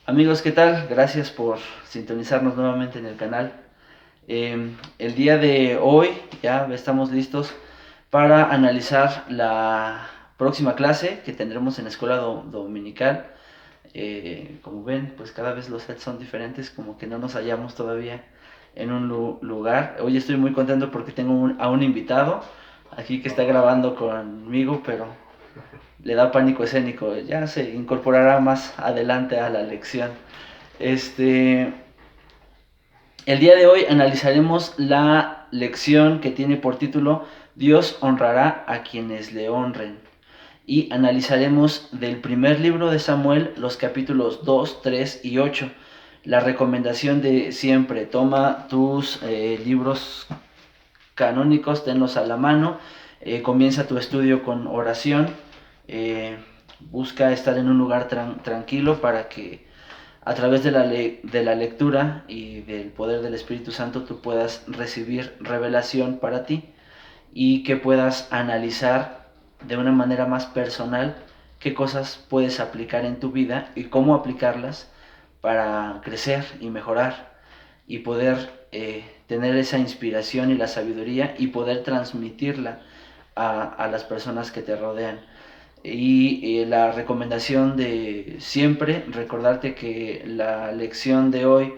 Amigos, ¿qué tal? Gracias por sintonizarnos nuevamente en el canal. El día de hoy ya estamos listos para analizar la próxima clase que tendremos en la escuela dominical. Como ven, pues cada vez los sets son diferentes, como que no nos hallamos todavía en un lugar. Hoy estoy muy contento porque tengo a un invitado aquí que está grabando conmigo, pero le da pánico escénico. Ya se incorporará más adelante a la lección. Este, el día de hoy analizaremos la lección que tiene por título Dios honrará a quienes le honren. Y analizaremos del primer libro de Samuel los capítulos 2, 3 y 8. La recomendación de siempre, toma tus libros canónicos, tenlos a la mano, comienza tu estudio con oración, busca estar en un lugar tranquilo para que a través de la lectura y del poder del Espíritu Santo tú puedas recibir revelación para ti y que puedas analizar de una manera más personal qué cosas puedes aplicar en tu vida y cómo aplicarlas para crecer y mejorar y poder tener esa inspiración y la sabiduría y poder transmitirla a las personas que te rodean. Y la recomendación de siempre, recordarte que la lección de hoy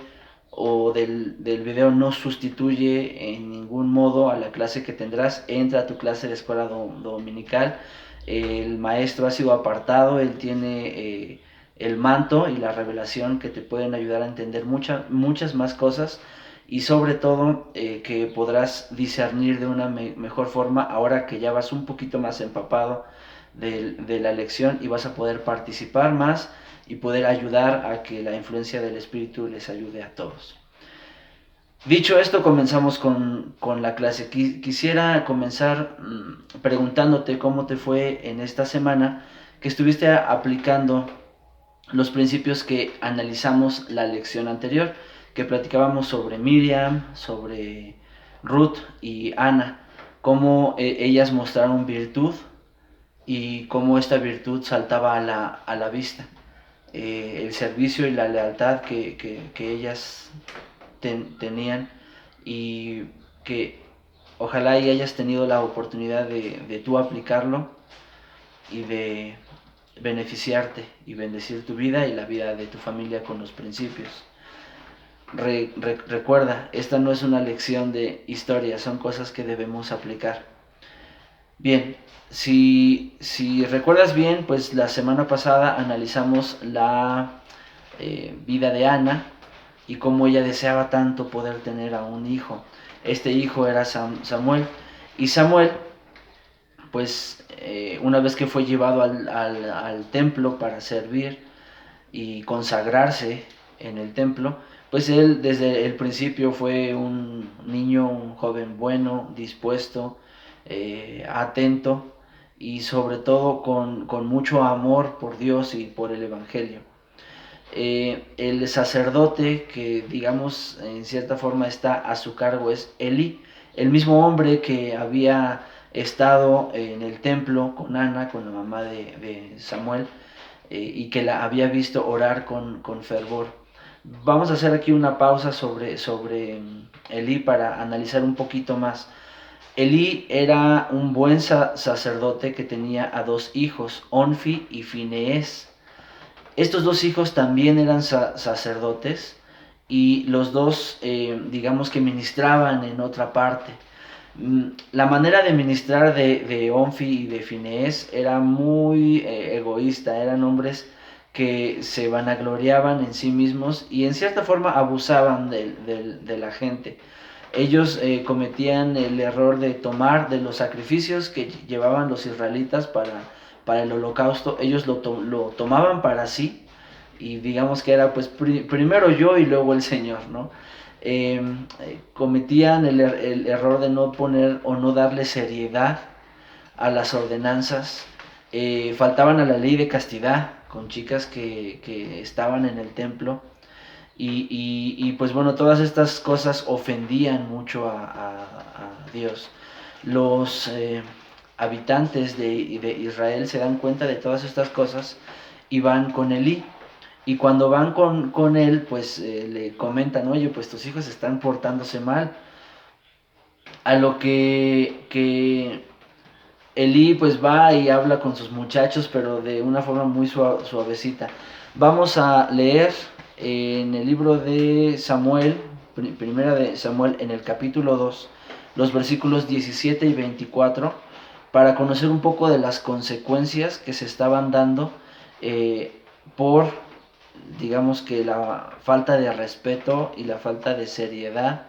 o del video no sustituye en ningún modo a la clase que tendrás. Entra a tu clase de escuela dominical, el maestro ha sido apartado, él tiene el manto y la revelación que te pueden ayudar a entender muchas más cosas y sobre todo que podrás discernir de una mejor forma ahora que ya vas un poquito más empapado de la lección y vas a poder participar más y poder ayudar a que la influencia del Espíritu les ayude a todos. Dicho esto, comenzamos con la clase. Quisiera comenzar preguntándote cómo te fue en esta semana que estuviste aplicando los principios que analizamos la lección anterior, que platicábamos sobre Miriam, sobre Ruth y Ana, cómo ellas mostraron virtud y cómo esta virtud saltaba a la vista. El servicio y la lealtad que ellas tenían y que ojalá y hayas tenido la oportunidad de tú aplicarlo y de beneficiarte y bendecir tu vida y la vida de tu familia con los principios. Recuerda, esta no es una lección de historia, son cosas que debemos aplicar. Bien, si recuerdas bien, pues la semana pasada analizamos la vida de Ana y cómo ella deseaba tanto poder tener a un hijo. Este hijo era Samuel. Y Samuel, pues una vez que fue llevado al templo para servir y consagrarse en el templo, pues él desde el principio fue un niño, un joven bueno, dispuesto, atento y sobre todo con mucho amor por Dios y por el Evangelio. El sacerdote que digamos en cierta forma está a su cargo es Eli, el mismo hombre que había estado en el templo con Ana, con la mamá de Samuel, y que la había visto orar con fervor. Vamos a hacer aquí una pausa sobre Elí para analizar un poquito más. Elí era un buen sacerdote que tenía a dos hijos, Onfi y Fineés. Estos dos hijos también eran sacerdotes y los dos, digamos que ministraban en otra parte. La manera de ministrar de Onfi y de Fineés era muy egoísta, eran hombres que se vanagloriaban en sí mismos y en cierta forma abusaban de la gente. Ellos cometían el error de tomar de los sacrificios que llevaban los israelitas para el holocausto, ellos lo tomaban para sí y digamos que era pues primero yo y luego el Señor, ¿no? Cometían el error de no poner o no darle seriedad a las ordenanzas, faltaban a la ley de castidad con chicas que estaban en el templo y pues bueno, todas estas cosas ofendían mucho a Dios. Los habitantes de Israel se dan cuenta de todas estas cosas y van con Elí Y cuando van con él, pues le comentan, oye, pues tus hijos están portándose mal. A lo que Elí pues va y habla con sus muchachos, pero de una forma muy suavecita. Vamos a leer en el libro de Samuel, primera de Samuel, en el capítulo 2, los versículos 17 y 24, para conocer un poco de las consecuencias que se estaban dando por, digamos que la falta de respeto y la falta de seriedad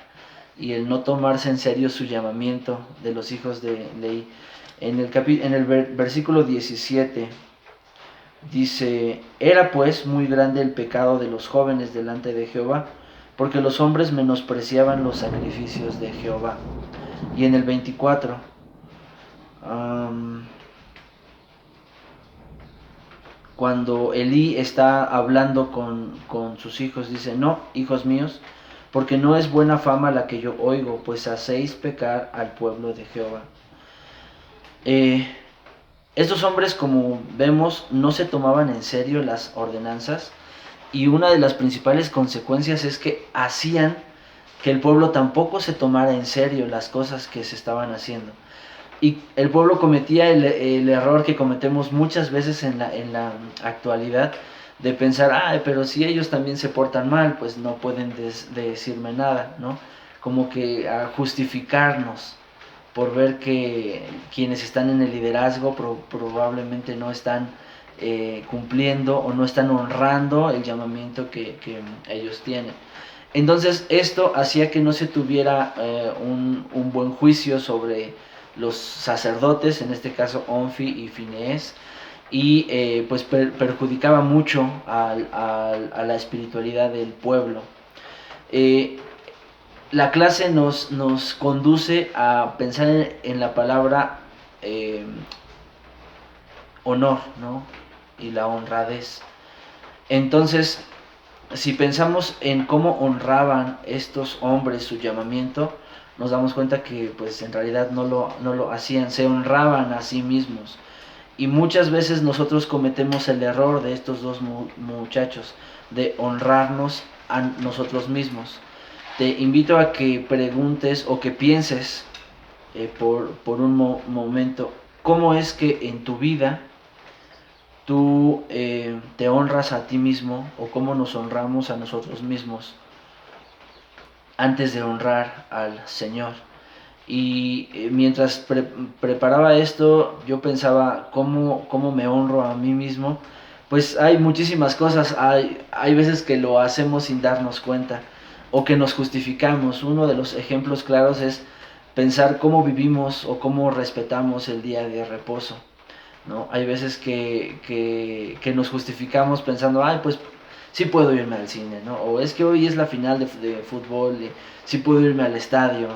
y el no tomarse en serio su llamamiento de los hijos de Leí. En el versículo 17 dice, era pues muy grande el pecado de los jóvenes delante de Jehová, porque los hombres menospreciaban los sacrificios de Jehová. Y en el 24, cuando Elí está hablando con sus hijos, dice, no, hijos míos, porque no es buena fama la que yo oigo, pues hacéis pecar al pueblo de Jehová. Estos hombres, como vemos, no se tomaban en serio las ordenanzas, y una de las principales consecuencias es que hacían que el pueblo tampoco se tomara en serio las cosas que se estaban haciendo. Y el pueblo cometía el error que cometemos muchas veces en la actualidad, de pensar, pero si ellos también se portan mal, pues no pueden decirme nada, ¿no? Como que a justificarnos por ver que quienes están en el liderazgo probablemente no están cumpliendo o no están honrando el llamamiento que ellos tienen. Entonces esto hacía que no se tuviera un buen juicio sobre los sacerdotes, en este caso Onfi y Finehés, y pues perjudicaba mucho a la espiritualidad del pueblo. La clase nos conduce a pensar en la palabra honor, ¿no? Y la honradez. Entonces, si pensamos en cómo honraban estos hombres su llamamiento, nos damos cuenta que pues en realidad no lo hacían, se honraban a sí mismos. Y muchas veces nosotros cometemos el error de estos dos muchachos, de honrarnos a nosotros mismos. Te invito a que preguntes o que pienses por un momento cómo es que en tu vida tú te honras a ti mismo, o cómo nos honramos a nosotros mismos antes de honrar al Señor. Y mientras preparaba esto, yo pensaba cómo me honro a mí mismo. Pues hay muchísimas cosas, hay veces que lo hacemos sin darnos cuenta, o que nos justificamos. Uno de los ejemplos claros es pensar cómo vivimos o cómo respetamos el día de reposo, ¿no? Hay veces que nos justificamos pensando, pues sí puedo irme al cine, ¿no? O es que hoy es la final de fútbol, sí puedo irme al estadio,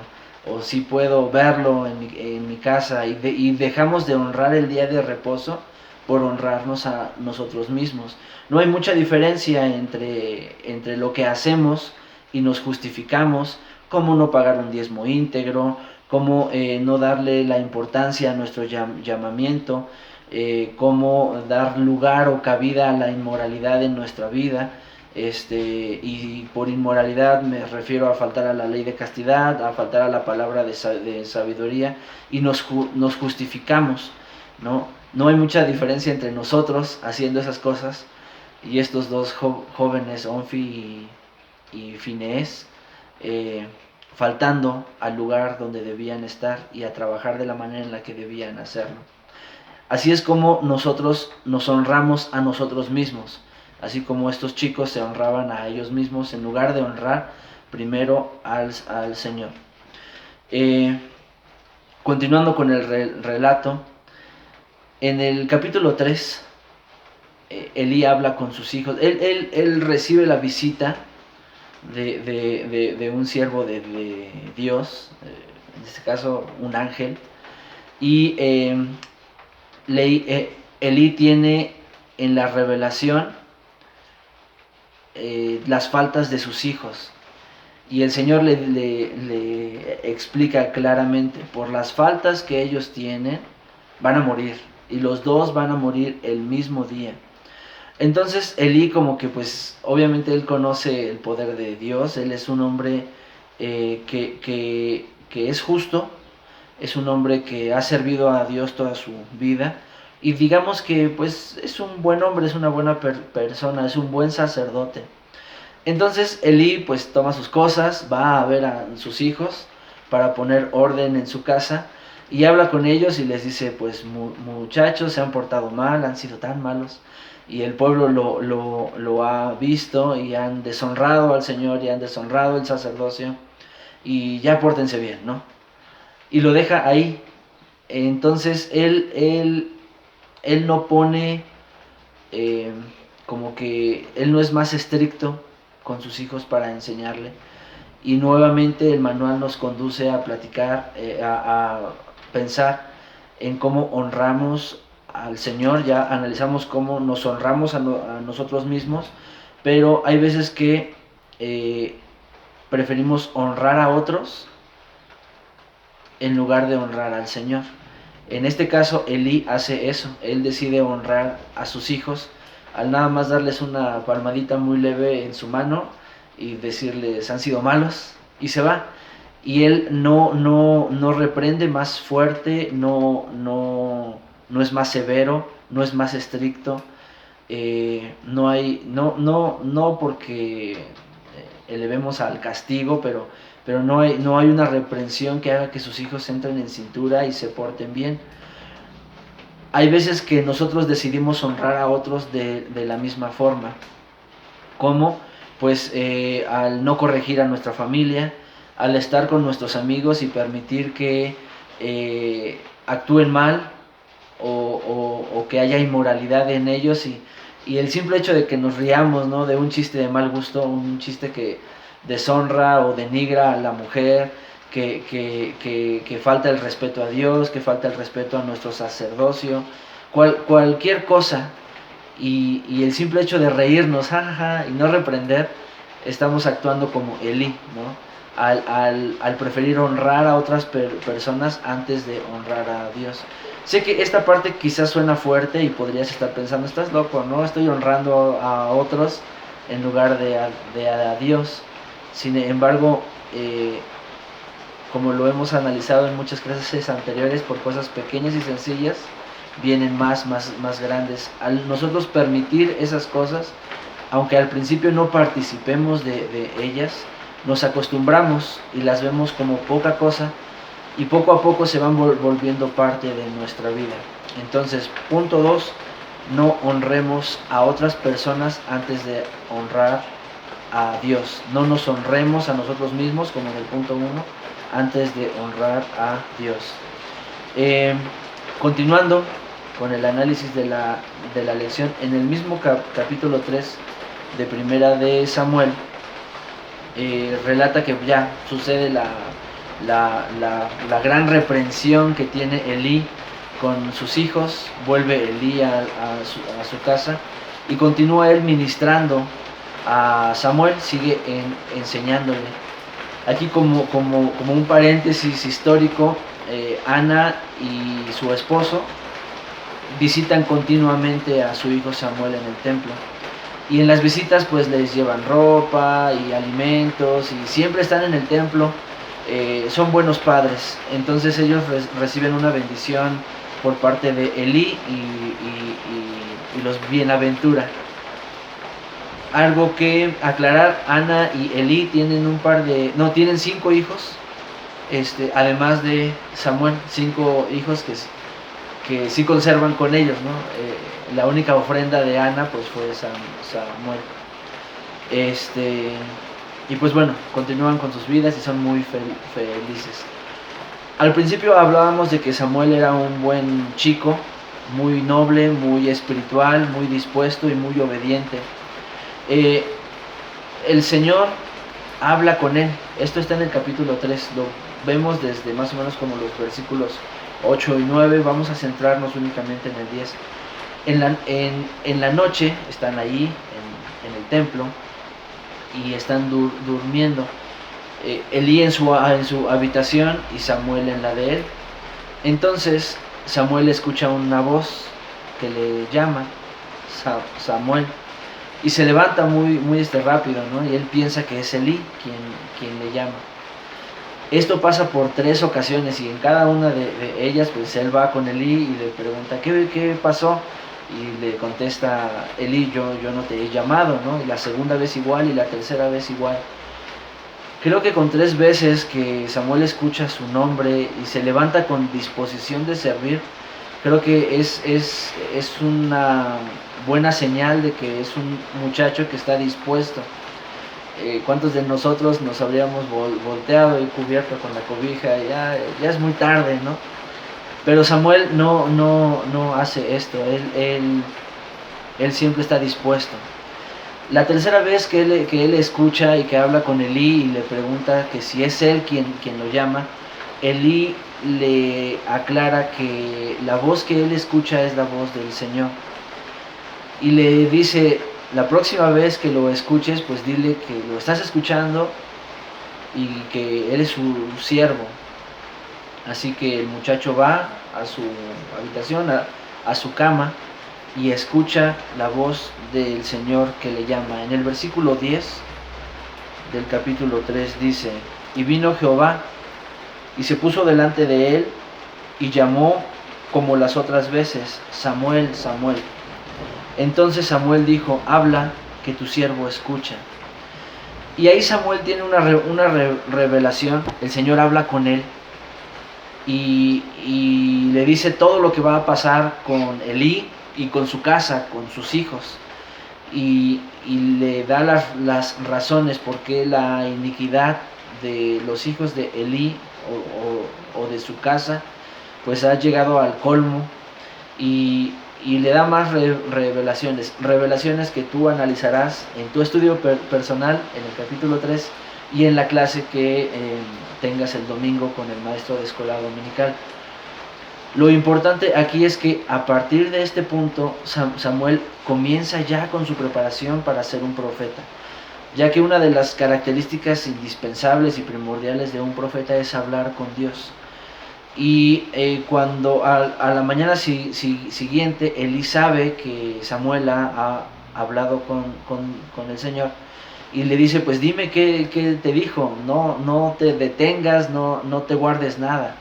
o sí puedo verlo en mi casa, y dejamos de honrar el día de reposo por honrarnos a nosotros mismos. No hay mucha diferencia entre lo que hacemos y nos justificamos, como no pagar un diezmo íntegro, como no darle la importancia a nuestro llamamiento, cómo dar lugar o cabida a la inmoralidad en nuestra vida. Y por inmoralidad me refiero a faltar a la ley de castidad, a faltar a la palabra de sabiduría, y nos justificamos, ¿no? No hay mucha diferencia entre nosotros haciendo esas cosas y estos dos jóvenes, Onfi y Finehés, faltando al lugar donde debían estar y a trabajar de la manera en la que debían hacerlo. Así es como nosotros nos honramos a nosotros mismos, así como estos chicos se honraban a ellos mismos en lugar de honrar primero al Señor. Continuando con el relato, en el capítulo 3, Elí habla con sus hijos. Él recibe la visita de un siervo de Dios, en este caso un ángel, y Elí tiene en la revelación las faltas de sus hijos, y el Señor le explica claramente, por las faltas que ellos tienen van a morir, y los dos van a morir el mismo día. Entonces Elí como que pues obviamente él conoce el poder de Dios, él es un hombre que es justo, es un hombre que ha servido a Dios toda su vida y digamos que pues es un buen hombre, es una buena persona, es un buen sacerdote. Entonces Elí pues toma sus cosas, va a ver a sus hijos para poner orden en su casa y habla con ellos y les dice pues muchachos se han portado mal, han sido tan malos y el pueblo lo ha visto y han deshonrado al Señor y han deshonrado el sacerdocio y ya pórtense bien, ¿no? Y lo deja ahí. Entonces él no pone eh, como que él no es más estricto con sus hijos para enseñarle. Y nuevamente el manual nos conduce a platicar, a pensar en cómo honramos al Señor. Ya analizamos cómo nos honramos a nosotros mismos, pero hay veces que preferimos honrar a otros en lugar de honrar al Señor. En este caso, Elí hace eso. Él decide honrar a sus hijos al nada más darles una palmadita muy leve en su mano y decirles han sido malos y se va. Y él no reprende más fuerte, no es más severo, no es más estricto. No porque elevemos al castigo, pero no hay una reprensión que haga que sus hijos entren en cintura y se porten bien. Hay veces que nosotros decidimos honrar a otros de la misma forma. ¿Cómo? Pues al no corregir a nuestra familia, al estar con nuestros amigos y permitir que actúen mal o que haya inmoralidad en ellos y el simple hecho de que nos riamos, ¿no?, de un chiste de mal gusto, un chiste que deshonra o denigra a la mujer, que falta el respeto a Dios, que falta el respeto a nuestro sacerdocio, cualquier cosa, y el simple hecho de reírnos, jajaja, y no reprender, estamos actuando como Elí, ¿no? Al preferir honrar a otras personas antes de honrar a Dios. Sé que esta parte quizás suena fuerte y podrías estar pensando, estás loco, ¿no? Estoy honrando a otros en lugar de a Dios. Sin embargo, como lo hemos analizado en muchas clases anteriores, por cosas pequeñas y sencillas vienen más grandes. Al nosotros permitir esas cosas, aunque al principio no participemos de ellas, nos acostumbramos y las vemos como poca cosa y poco a poco se van volviendo parte de nuestra vida. Entonces, punto 2, no honremos a otras personas antes de honrar a Dios. No nos honremos a nosotros mismos, como en el punto 1, antes de honrar a Dios. Continuando con el análisis de la lección, en el mismo capítulo 3 de Primera de Samuel, relata que ya sucede la gran reprensión que tiene Elí con sus hijos. Vuelve Elí a su casa y continúa él ministrando a Samuel, sigue enseñándole. Aquí como un paréntesis histórico, Ana y su esposo visitan continuamente a su hijo Samuel en el templo. Y en las visitas pues les llevan ropa y alimentos y siempre están en el templo. Son buenos padres. Entonces ellos reciben una bendición por parte de Elí y los bienaventura. Algo que aclarar, Ana y Elí tienen tienen 5 hijos, además de Samuel, 5 hijos que sí conservan con ellos, ¿no? La única ofrenda de Ana pues fue Samuel. Y pues bueno, continúan con sus vidas y son muy felices. Al principio hablábamos de que Samuel era un buen chico, muy noble, muy espiritual, muy dispuesto y muy obediente. El Señor habla con él. Esto está en el capítulo 3, lo vemos desde más o menos como los versículos 8 y 9. Vamos a centrarnos únicamente en el 10. En la noche están ahí en el templo y están durmiendo. Elí en su habitación y Samuel en la de él. Entonces Samuel escucha una voz que le llama: Samuel. Y se levanta muy rápido, ¿no? Y él piensa que es Elí quien le llama. Esto pasa por 3 ocasiones y en cada una de ellas pues él va con Elí y le pregunta ¿qué pasó? Y le contesta Elí, yo no te he llamado, ¿no? Y la segunda vez igual y la tercera vez igual. Creo que con 3 veces que Samuel escucha su nombre y se levanta con disposición de servir, creo que es una buena señal de que es un muchacho que está dispuesto. ¿Cuántos de nosotros nos habríamos volteado y cubierto con la cobija? Ya es muy tarde, ¿no? Pero Samuel no hace esto, él siempre está dispuesto. La tercera vez que él escucha y que habla con Elí y le pregunta que si es él quien lo llama, Elí le aclara que la voz que él escucha es la voz del Señor. Y le dice, la próxima vez que lo escuches, pues dile que lo estás escuchando y que eres su siervo. Así que el muchacho va a su habitación, a su cama, y escucha la voz del Señor que le llama. En el versículo 10 del capítulo 3 dice, y vino Jehová y se puso delante de él y llamó como las otras veces, Samuel, Samuel. Entonces Samuel dijo, habla, que tu siervo escucha. Y ahí Samuel tiene una revelación, el Señor habla con él y le dice todo lo que va a pasar con Elí y con su casa, con sus hijos. Y le da las razones por qué la iniquidad de los hijos de Elí o de su casa pues ha llegado al colmo, y le da más revelaciones que tú analizarás en tu estudio personal en el capítulo 3 y en la clase que tengas el domingo con el maestro de escuela dominical. Lo importante aquí es que a partir de este punto Samuel comienza ya con su preparación para ser un profeta, ya que una de las características indispensables y primordiales de un profeta es hablar con Dios. Y cuando a la mañana siguiente Elí sabe que Samuel ha hablado con el Señor y le dice, pues dime qué te dijo, no te detengas, no te guardes nada.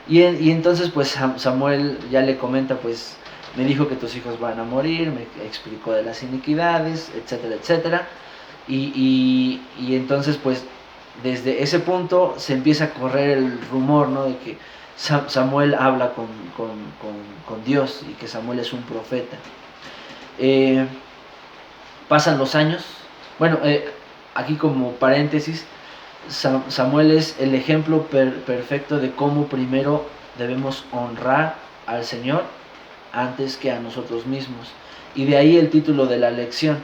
Y entonces pues Samuel ya le comenta, pues me dijo que tus hijos van a morir, me explicó de las iniquidades, etcétera, etcétera. Y entonces pues desde ese punto se empieza a correr el rumor, ¿no? De que Samuel habla con Dios y que Samuel es un profeta. Pasan los años. Bueno, aquí como paréntesis, Samuel es el ejemplo perfecto de cómo primero debemos honrar al Señor antes que a nosotros mismos. Y de ahí el título de la lección.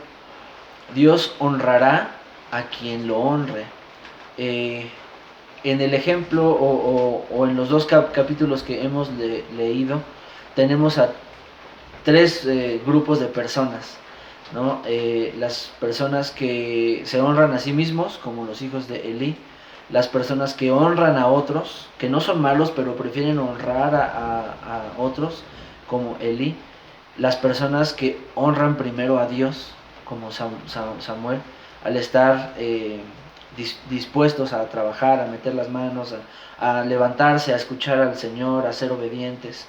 Dios honrará a quien lo honre. En el ejemplo o en los 2 capítulos que hemos leído, tenemos a 3 grupos de personas, ¿no? Las personas que se honran a sí mismos, como los hijos de Elí, las personas que honran a otros, que no son malos, pero prefieren honrar a otros, como Elí, las personas que honran primero a Dios, como Samuel, al estar dispuestos a trabajar, a meter las manos, a levantarse, a escuchar al Señor, a ser obedientes.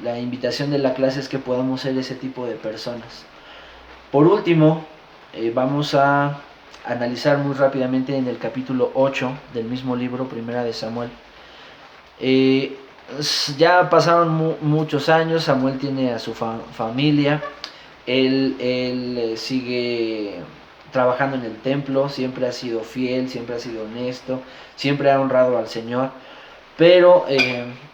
La invitación de la clase es que podamos ser ese tipo de personas. Por último, vamos a analizar muy rápidamente en el capítulo 8 del mismo libro, Primera de Samuel. Ya pasaron muchos años, Samuel tiene a su familia, él sigue trabajando en el templo, siempre ha sido fiel, siempre ha sido honesto, siempre ha honrado al Señor, pero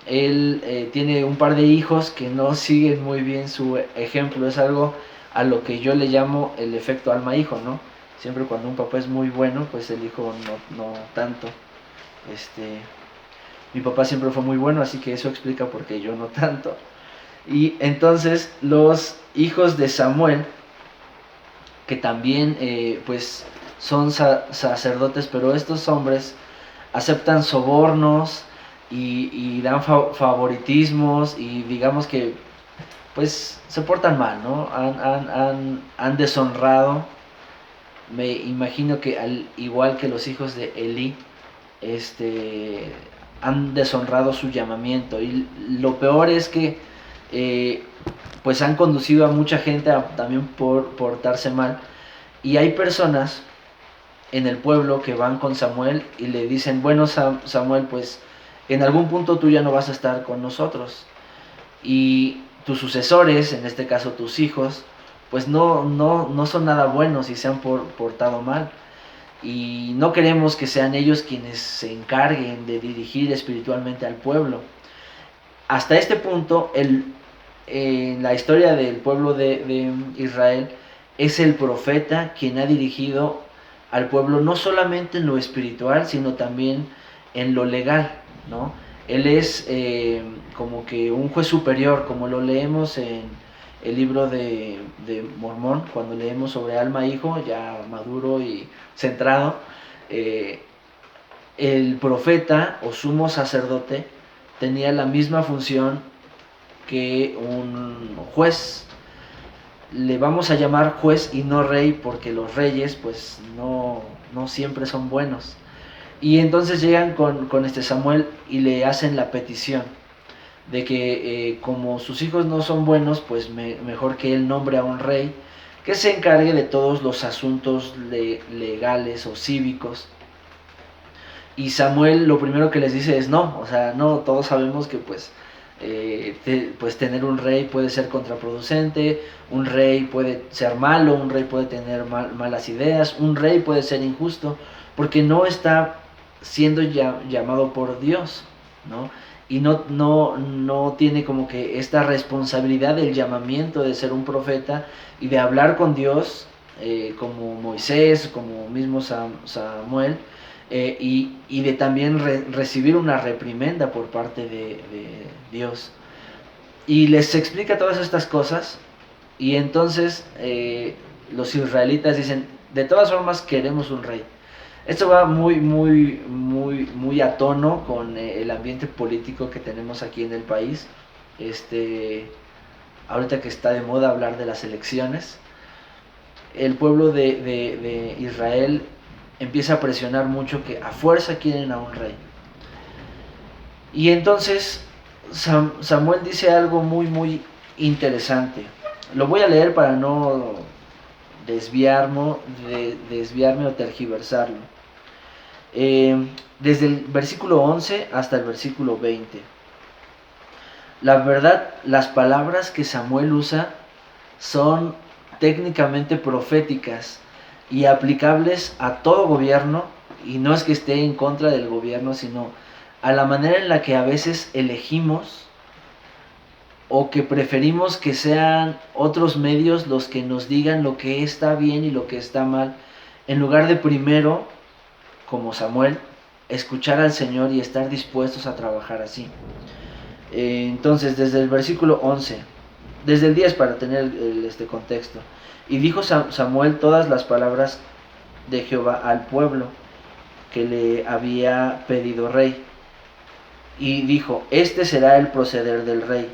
él tiene un par de hijos que no siguen muy bien su ejemplo. Es algo a lo que yo le llamo el efecto alma-hijo, ¿no? Siempre cuando un papá es muy bueno, pues el hijo no tanto. Mi papá siempre fue muy bueno, así que eso explica por qué yo no tanto. Y entonces los hijos de Samuel, que también pues son sacerdotes, pero estos hombres aceptan sobornos y dan favoritismos, y digamos que pues se portan mal, ¿no? Han deshonrado, me imagino que al igual que los hijos de Elí, han deshonrado su llamamiento. Y lo peor es que pues han conducido a mucha gente también por portarse mal. Y hay personas en el pueblo que van con Samuel y le dicen, bueno Samuel, pues en algún punto tú ya no vas a estar con nosotros. Y tus sucesores, en este caso tus hijos, pues no son nada buenos y se han portado mal. Y no queremos que sean ellos quienes se encarguen de dirigir espiritualmente al pueblo. Hasta este punto, en la historia del pueblo de Israel, es el profeta quien ha dirigido al pueblo no solamente en lo espiritual, sino también en lo legal, ¿no? Él es como que un juez superior, como lo leemos en el libro de Mormón, cuando leemos sobre alma e hijo, ya maduro y centrado. El profeta o sumo sacerdote tenía la misma función que un juez. Le vamos a llamar juez y no rey porque los reyes pues no siempre son buenos. Y entonces llegan con este Samuel y le hacen la petición de que como sus hijos no son buenos, pues mejor que él nombre a un rey que se encargue de todos los asuntos legales o cívicos. Y Samuel lo primero que les dice es no, o sea, no, todos sabemos que pues tener un rey puede ser contraproducente, un rey puede ser malo, un rey puede tener malas ideas, un rey puede ser injusto, porque no está siendo llamado por Dios, ¿no? Y no tiene como que esta responsabilidad del llamamiento de ser un profeta y de hablar con Dios, como Moisés, como mismo Samuel, y de también recibir una reprimenda por parte de Dios. Y les explica todas estas cosas, y entonces los israelitas dicen, de todas formas queremos un rey. Esto va muy a tono con el ambiente político que tenemos aquí en el país. Ahorita que está de moda hablar de las elecciones, el pueblo de Israel empieza a presionar mucho que a fuerza quieren a un rey. Y entonces Samuel dice algo muy interesante. Lo voy a leer para no desviarme o tergiversarlo. Desde el versículo 11 hasta el versículo 20. La verdad, las palabras que Samuel usa son técnicamente proféticas y aplicables a todo gobierno, y no es que esté en contra del gobierno, sino a la manera en la que a veces elegimos o que preferimos que sean otros medios los que nos digan lo que está bien y lo que está mal, en lugar de primero, como Samuel, escuchar al Señor y estar dispuestos a trabajar así. Entonces, desde el versículo 11, desde el 10 para tener este contexto. Y dijo Samuel todas las palabras de Jehová al pueblo que le había pedido rey. Y dijo, este será el proceder del rey,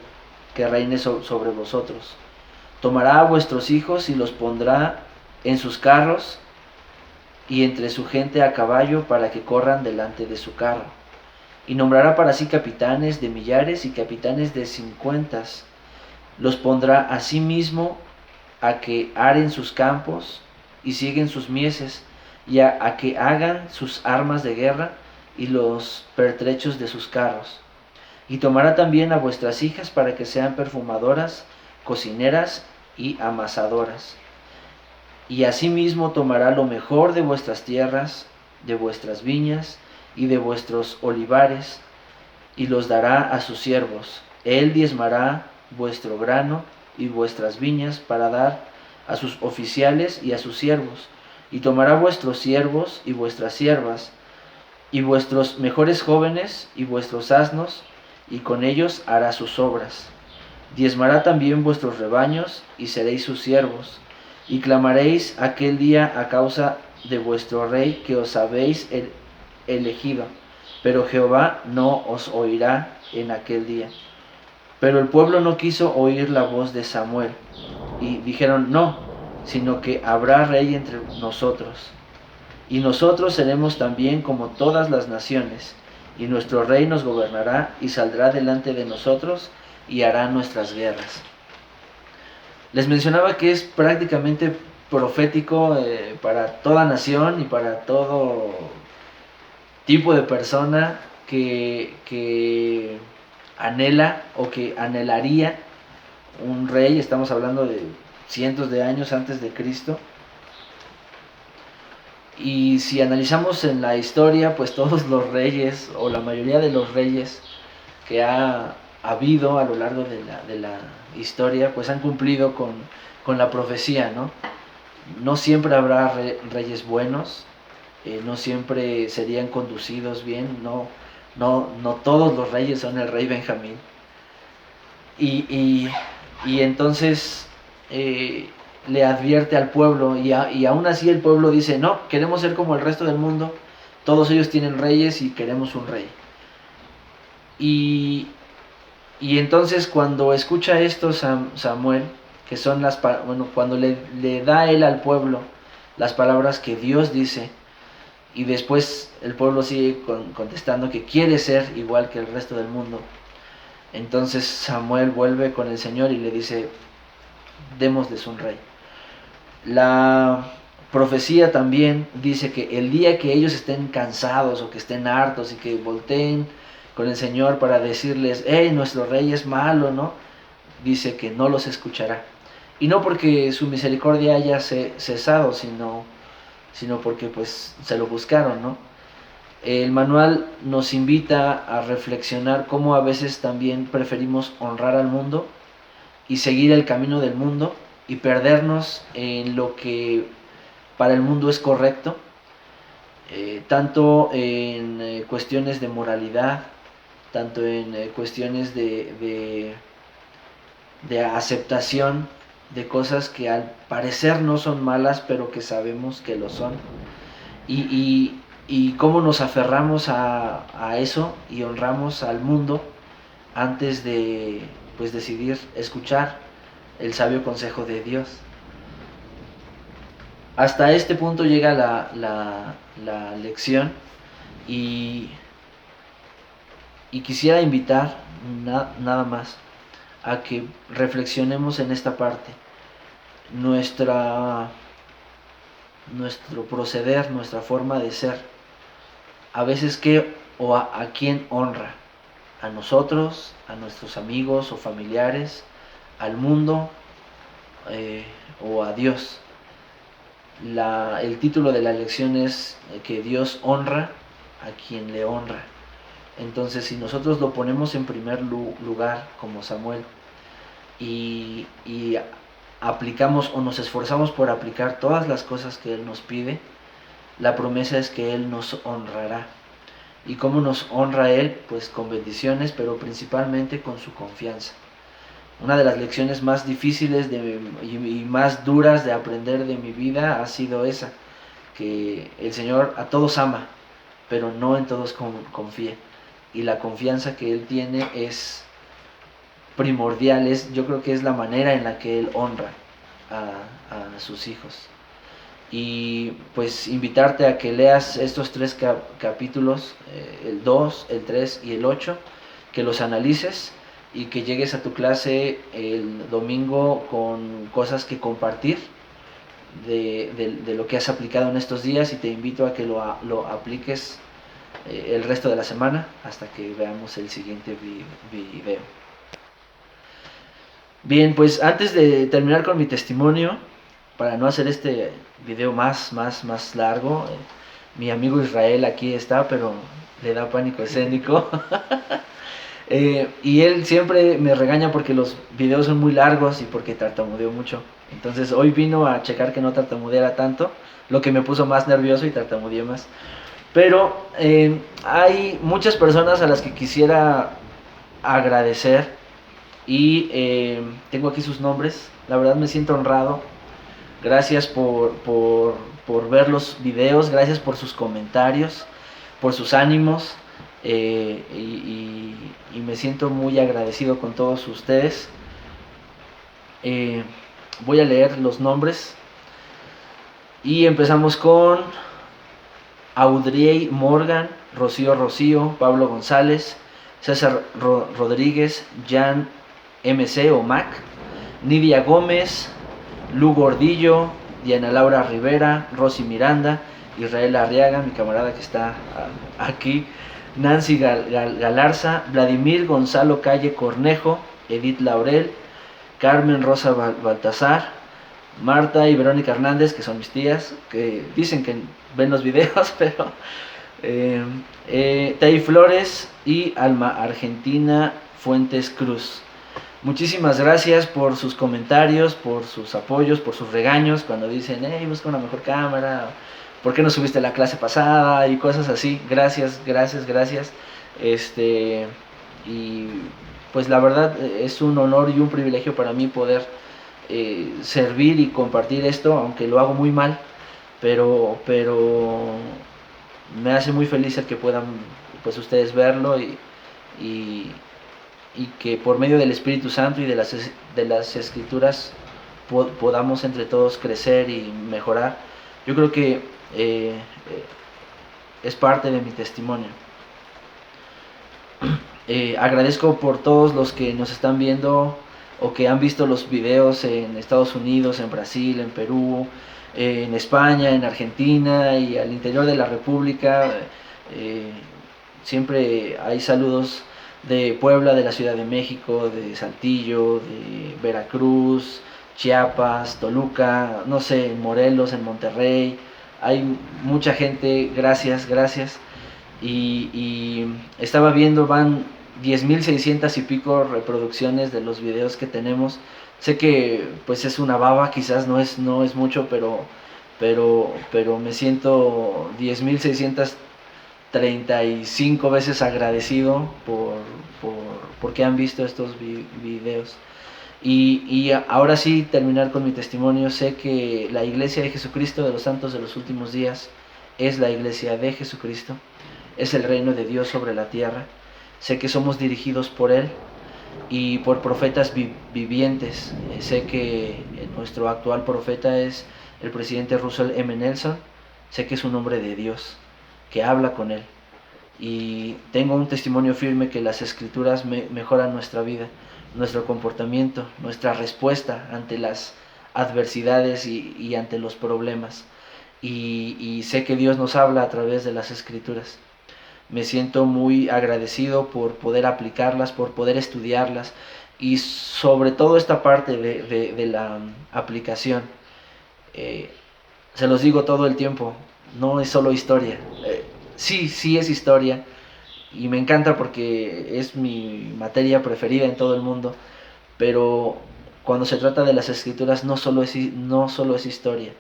que reine sobre vosotros. Tomará a vuestros hijos y los pondrá en sus carros y entre su gente a caballo para que corran delante de su carro. Y nombrará para sí capitanes de millares y capitanes de 50. Los pondrá a sí mismo a que aren sus campos y siguen sus mieses, y a que hagan sus armas de guerra y los pertrechos de sus carros. Y tomará también a vuestras hijas para que sean perfumadoras, cocineras y amasadoras. Y asimismo tomará lo mejor de vuestras tierras, de vuestras viñas y de vuestros olivares, y los dará a sus siervos. Él diezmará vuestro grano y vuestras viñas para dar a sus oficiales y a sus siervos, y tomará vuestros siervos y vuestras siervas, y vuestros mejores jóvenes y vuestros asnos, y con ellos hará sus obras. Diezmará también vuestros rebaños, y seréis sus siervos, y clamaréis aquel día a causa de vuestro rey que os habéis elegido, pero Jehová no os oirá en aquel día. Pero el pueblo no quiso oír la voz de Samuel y dijeron no, sino que habrá rey entre nosotros. Y nosotros seremos también como todas las naciones, y nuestro rey nos gobernará y saldrá delante de nosotros y hará nuestras guerras. Les mencionaba que es prácticamente profético para toda nación y para todo tipo de persona que anhela o que anhelaría un rey. Estamos hablando de cientos de años antes de Cristo. Y si analizamos en la historia, pues todos los reyes, o la mayoría de los reyes que ha habido a lo largo de la historia, pues han cumplido con la profecía, ¿no? No siempre habrá reyes buenos, no siempre serían conducidos bien, no todos los reyes son el rey Benjamín. Y entonces le advierte al pueblo, y aún así el pueblo dice, no, queremos ser como el resto del mundo, todos ellos tienen reyes y queremos un rey. Y entonces cuando escucha esto Samuel, que son cuando le da él al pueblo las palabras que Dios dice, y después el pueblo sigue contestando que quiere ser igual que el resto del mundo, entonces Samuel vuelve con el Señor y le dice, démosles un rey. La profecía también dice que el día que ellos estén cansados o que estén hartos y que volteen con el Señor para decirles, hey, nuestro rey es malo, ¿no? Dice que no los escuchará. Y no porque su misericordia haya cesado, sino porque pues se lo buscaron, ¿no? El manual nos invita a reflexionar cómo a veces también preferimos honrar al mundo y seguir el camino del mundo y perdernos en lo que para el mundo es correcto, tanto en cuestiones de moralidad, tanto en cuestiones de aceptación de cosas que al parecer no son malas, pero que sabemos que lo son. Y cómo nos aferramos a eso y honramos al mundo antes de pues decidir escuchar el sabio consejo de Dios. Hasta este punto llega la lección, y quisiera invitar nada más a que reflexionemos en esta parte. Nuestro proceder, nuestra forma de ser, a veces ¿qué o a quién honra? ¿A nosotros, a nuestros amigos o familiares, al mundo o a Dios? El título de la lección es que Dios honra a quien le honra. Entonces, si nosotros lo ponemos en primer lugar, como Samuel, y aplicamos o nos esforzamos por aplicar todas las cosas que Él nos pide, la promesa es que Él nos honrará. ¿Y cómo nos honra Él? Pues con bendiciones, pero principalmente con su confianza. Una de las lecciones más difíciles y más duras de aprender de mi vida ha sido esa, que el Señor a todos ama, pero no en todos confía. Y la confianza que Él tiene es primordial, yo creo que es la manera en la que Él honra a sus hijos. Y pues invitarte a que leas estos 3 capítulos, el 2, el 3 y el 8, que los analices y que llegues a tu clase el domingo con cosas que compartir de lo que has aplicado en estos días, y te invito a que lo apliques el resto de la semana hasta que veamos el siguiente video. Bien, pues antes de terminar con mi testimonio, para no hacer este video más largo, mi amigo Israel aquí está, pero le da pánico escénico. Y él siempre me regaña porque los videos son muy largos y porque tartamudeo mucho. Entonces hoy vino a checar que no tartamudeara tanto, lo que me puso más nervioso y tartamudeé más. Pero hay muchas personas a las que quisiera agradecer, y tengo aquí sus nombres. La verdad me siento honrado. Gracias por ver los videos, gracias por sus comentarios, por sus ánimos. y me siento muy agradecido con todos ustedes. Voy a leer los nombres y empezamos con Audrey Morgan, Rocío, Pablo González, César Rodríguez, Jan MC o Mac, Nidia Gómez, Lu Gordillo, Diana Laura Rivera, Rosy Miranda, Israel Arriaga, mi camarada que está aquí, Nancy Galarza, Vladimir Gonzalo Calle Cornejo, Edith Laurel, Carmen Rosa Baltazar, Marta y Verónica Hernández, que son mis tías, que dicen que ven los videos, pero Tay Flores y Alma Argentina Fuentes Cruz. Muchísimas gracias por sus comentarios, por sus apoyos, por sus regaños cuando dicen, hey, busca una mejor cámara, ¿por qué no subiste la clase pasada? Y cosas así. Gracias. Y pues la verdad es un honor y un privilegio para mí poder servir y compartir esto, aunque lo hago muy mal, pero me hace muy feliz el que puedan pues ustedes verlo y que por medio del Espíritu Santo y de las Escrituras podamos entre todos crecer y mejorar. Yo creo que es parte de mi testimonio. Agradezco por todos los que nos están viendo o que han visto los videos en Estados Unidos, en Brasil, en Perú, en España, en Argentina y al interior de la República. Siempre hay saludos de Puebla, de la Ciudad de México, de Saltillo, de Veracruz, Chiapas, Toluca, no sé, en Morelos, en Monterrey. Hay mucha gente, gracias. Y estaba viendo, van 10,600 y pico reproducciones de los videos que tenemos. Sé que pues es una baba, quizás no es mucho, pero me siento 10,635 veces agradecido porque han visto estos videos. Y ahora sí, terminar con mi testimonio. Sé que la Iglesia de Jesucristo de los Santos de los Últimos Días es la Iglesia de Jesucristo, es el reino de Dios sobre la tierra. Sé que somos dirigidos por Él y por profetas vivientes. Sé que nuestro actual profeta es el presidente Russell M. Nelson. Sé que es un hombre de Dios, que habla con Él. Y tengo un testimonio firme que las Escrituras mejoran nuestra vida, nuestro comportamiento, nuestra respuesta ante las adversidades y ante los problemas. Y sé que Dios nos habla a través de las Escrituras. Me siento muy agradecido por poder aplicarlas, por poder estudiarlas y sobre todo esta parte de la aplicación. Se los digo todo el tiempo, no es solo historia. Sí es historia y me encanta porque es mi materia preferida en todo el mundo, pero cuando se trata de las Escrituras no solo es historia,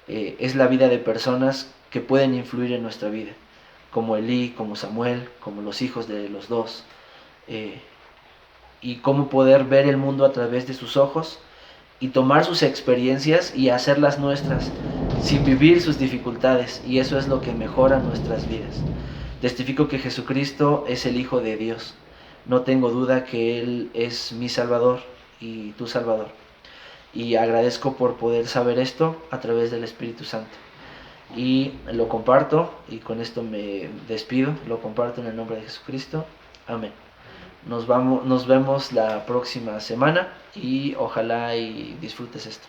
es la vida de personas que pueden influir en nuestra vida, como Elí, como Samuel, como los hijos de los dos, y cómo poder ver el mundo a través de sus ojos y tomar sus experiencias y hacerlas nuestras, sin vivir sus dificultades, y eso es lo que mejora nuestras vidas. Testifico que Jesucristo es el Hijo de Dios. No tengo duda que Él es mi Salvador y tu Salvador. Y agradezco por poder saber esto a través del Espíritu Santo. Y lo comparto, y con esto me despido. Lo comparto en el nombre de Jesucristo. Amén. Nos vemos la próxima semana y ojalá y disfrutes esto.